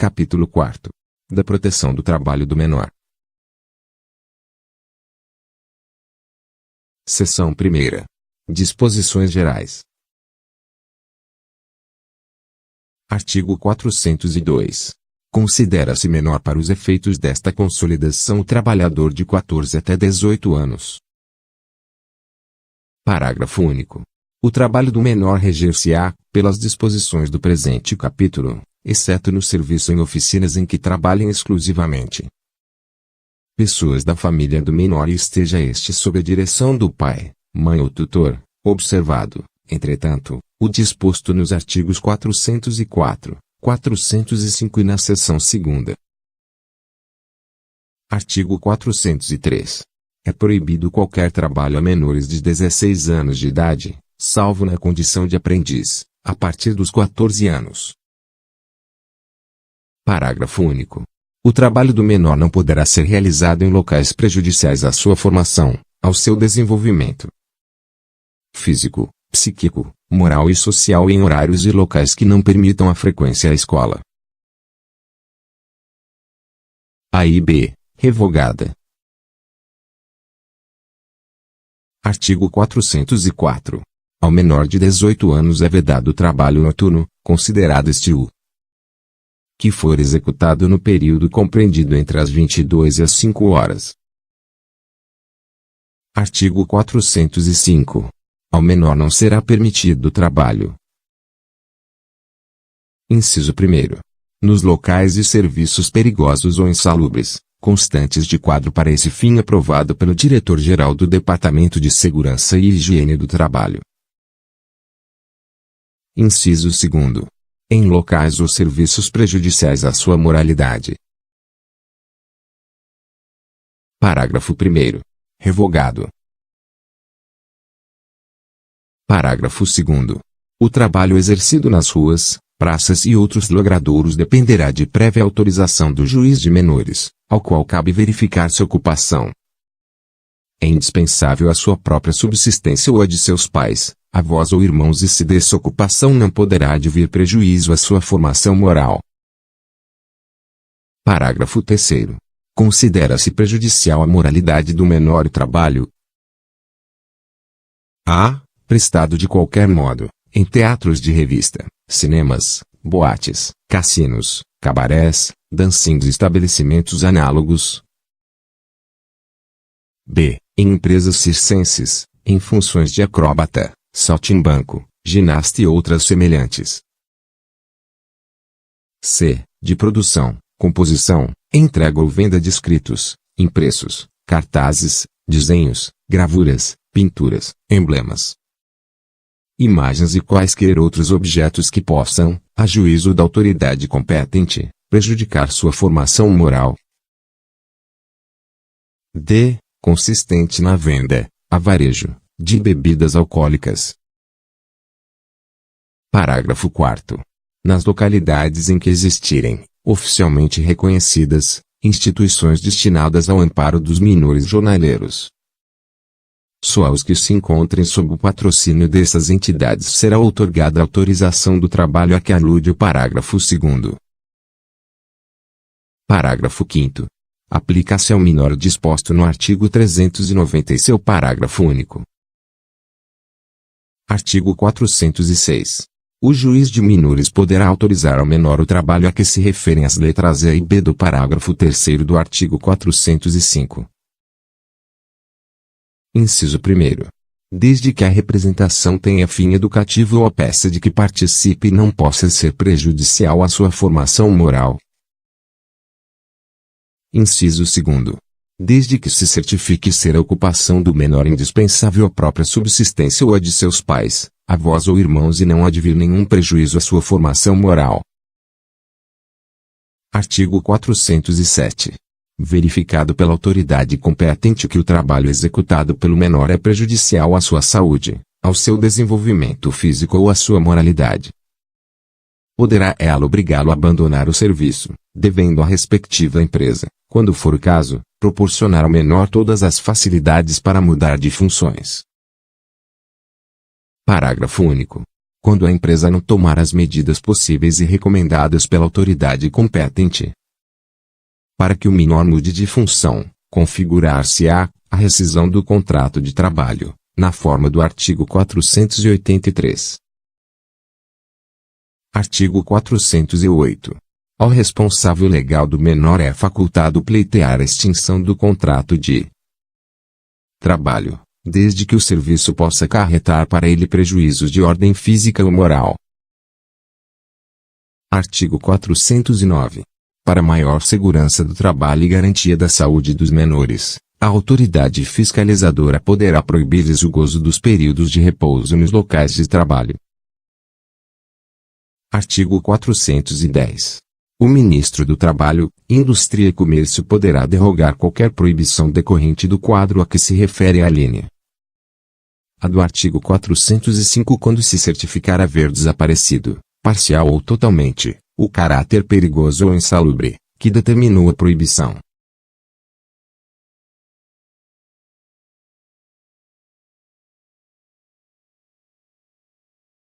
Capítulo 4. Da proteção do trabalho do menor. Seção 1ª. Disposições gerais. Artigo 402. Considera-se menor para os efeitos desta consolidação o trabalhador de 14 até 18 anos. Parágrafo único. O trabalho do menor reger-se-á, pelas disposições do presente capítulo, exceto no serviço em oficinas em que trabalhem exclusivamente pessoas da família do menor e esteja este sob a direção do pai, mãe ou tutor, observado, entretanto, o disposto nos artigos 404, 405 e na seção 2ª. Artigo 403. É proibido qualquer trabalho a menores de 16 anos de idade, salvo na condição de aprendiz, a partir dos 14 anos. Parágrafo único. O trabalho do menor não poderá ser realizado em locais prejudiciais à sua formação, ao seu desenvolvimento físico, psíquico, moral e social e em horários e locais que não permitam a frequência à escola. A.I.B. Revogada. Artigo 404. Ao menor de 18 anos é vedado o trabalho noturno, considerado estio, que for executado no período compreendido entre as 22 e as 5 horas. Artigo 405. Ao menor não será permitido o trabalho. Inciso 1º. Nos locais e serviços perigosos ou insalubres, constantes de quadro para esse fim aprovado pelo Diretor-Geral do Departamento de Segurança e Higiene do Trabalho. Inciso 2º. Em locais ou serviços prejudiciais à sua moralidade. Parágrafo 1º. Revogado. Parágrafo 2º. O trabalho exercido nas ruas, praças e outros logradouros dependerá de prévia autorização do juiz de menores, ao qual cabe verificar se a ocupação é indispensável à sua própria subsistência ou à de seus pais, avós ou irmãos e se dessa ocupação não poderá advir prejuízo à sua formação moral. Parágrafo 3º. Considera-se prejudicial à moralidade do menor o trabalho a. Prestado de qualquer modo, em teatros de revista, cinemas, boates, cassinos, cabarés, dancings e estabelecimentos análogos. B. Em empresas circenses, em funções de acróbata, saltimbanco, ginasta e outras semelhantes. C. De produção, composição, entrega ou venda de escritos, impressos, cartazes, desenhos, gravuras, pinturas, emblemas, imagens e quaisquer outros objetos que possam, a juízo da autoridade competente, prejudicar sua formação moral. D. Consistente na venda, a varejo, de bebidas alcoólicas. Parágrafo 4º. Nas localidades em que existirem, oficialmente reconhecidas, instituições destinadas ao amparo dos menores jornaleiros, só aos que se encontrem sob o patrocínio dessas entidades será outorgada a autorização do trabalho a que alude o parágrafo 2º. Parágrafo 5º. Aplica-se ao menor disposto no artigo 390 e seu parágrafo único. Artigo 406. O juiz de menores poderá autorizar ao menor o trabalho a que se referem as letras A e B do parágrafo 3º do artigo 405. Inciso 1º. Desde que a representação tenha fim educativo ou a peça de que participe não possa ser prejudicial à sua formação moral. Inciso 2º. Desde que se certifique ser a ocupação do menor indispensável à própria subsistência ou à de seus pais, avós ou irmãos e não advir nenhum prejuízo à sua formação moral. Artigo 407. Verificado pela autoridade competente que o trabalho executado pelo menor é prejudicial à sua saúde, ao seu desenvolvimento físico ou à sua moralidade, poderá ela obrigá-lo a abandonar o serviço, devendo a respectiva empresa, quando for o caso, proporcionar ao menor todas as facilidades para mudar de funções. Parágrafo único. quando a empresa não tomar as medidas possíveis e recomendadas pela autoridade competente. Para que o menor mude de função, configurar-se-á a rescisão do contrato de trabalho, na forma do artigo 483. Artigo 408. Ao responsável legal do menor é facultado pleitear a extinção do contrato de trabalho, desde que o serviço possa acarretar para ele prejuízos de ordem física ou moral. Artigo 409. Para maior segurança do trabalho e garantia da saúde dos menores, a autoridade fiscalizadora poderá proibir-lhes o gozo dos períodos de repouso nos locais de trabalho. Artigo 410. O Ministro do Trabalho, Indústria e Comércio poderá derrogar qualquer proibição decorrente do quadro a que se refere a linha A do artigo 405 quando se certificar haver desaparecido, parcial ou totalmente, o caráter perigoso ou insalubre, que determinou a proibição.